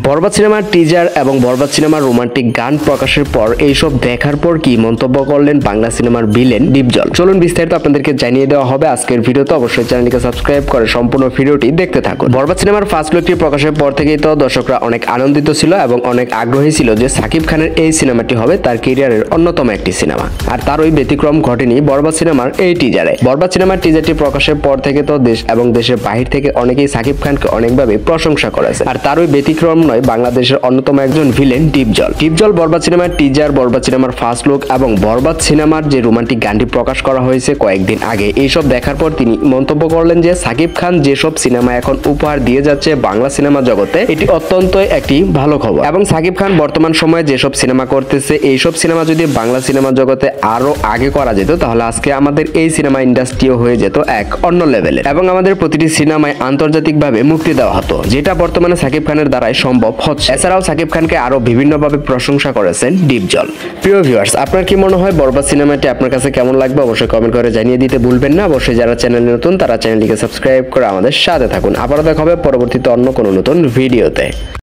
বরবাদ সিনেমার টিজার এবং বরবাদ সিনেমার রোমান্টিক গান প্রকাশের পর এইসব দেখার পর কি মন্তব্য করলেন বাংলা সিনেমার ভিলেন ডিপজল। চলুন বিস্তারিত আপনাদেরকে জানিয়ে দেওয়া হবে আজকের ভিডিওতে। অবশ্যই চ্যানেলটিকে সাবস্ক্রাইব করে সম্পূর্ণ ভিডিওটি দেখতে থাকুন। বরবাদ সিনেমার ফার্স্ট লুকটি প্রকাশের পর থেকেই তো দর্শকরা অনেক আনন্দিত ছিল এবং অনেক আগ্রহী ছিল যে সাকিব খানের এই সিনেমাটি হবে তার ক্যারিয়ারের অন্যতম একটি সিনেমা। আর তারই ব্যতিক্রম ঘটেনি বরবাদ সিনেমার এই টিজারে। বরবাদ সিনেমার টিজারটি প্রকাশের পর থেকে তো দেশ এবং দেশের বাহির থেকে অনেকেই সাকিব খানকে অনেকভাবে প্রশংসা করেছে। আর তারই ব্যতিক্রম নয় বাংলাদেশের অন্যতম একজন ভিলেন ডিপজল বরবাদ সিনেমার টিজার, বরবাদ সিনেমার ফার্স্ট লুক এবং বরবাদ সিনেমার যে রোমান্টিক গানটি প্রকাশ করা হয়েছে কয়েকদিন আগে, এইসব দেখার পর তিনি মন্তব্য করলেন যে সাকিব খান যেসব সিনেমা এখন উপহার দিয়ে যাচ্ছে বাংলা সিনেমা জগতে, এটি অত্যন্ত একটি ভালো খবর। এবং সাকিব খান বর্তমান সময়ে যেসব সিনেমা করতেছে, এইসব সিনেমা যদি বাংলা সিনেমা জগতে আরো আগে করা যেত তাহলে আজকে আমাদের এই সিনেমা ইন্ডাস্ট্রিও হয়ে যেত এক অন্য লেভেলের এবং আমাদের প্রতিটি সিনেমায় আন্তর্জাতিকভাবে মুক্তি দেওয়া হতো, যেটা বর্তমানে সাকিব খানের দ্বারাই সম্ভব হচ্ছে। এছাড়াও সাকিব খানকে আরো বিভিন্নভাবে প্রশংসা করেছেন ডিপজল। প্রিয় ভিউয়ার্স, আপনার কি মনে হয় বরবাদ সিনেমাটি আপনার কাছে কেমন লাগবে? অবশ্যই কমেন্ট করে জানিয়ে দিতে ভুলবেন না। অবশ্যই যারা চ্যানেলে নতুন তারা চ্যানেলটিকে সাবস্ক্রাইব করে আমাদের সাথে থাকুন। আবারও দেখা হবে পরবর্তীতে অন্য কোনো নতুন ভিডিওতে।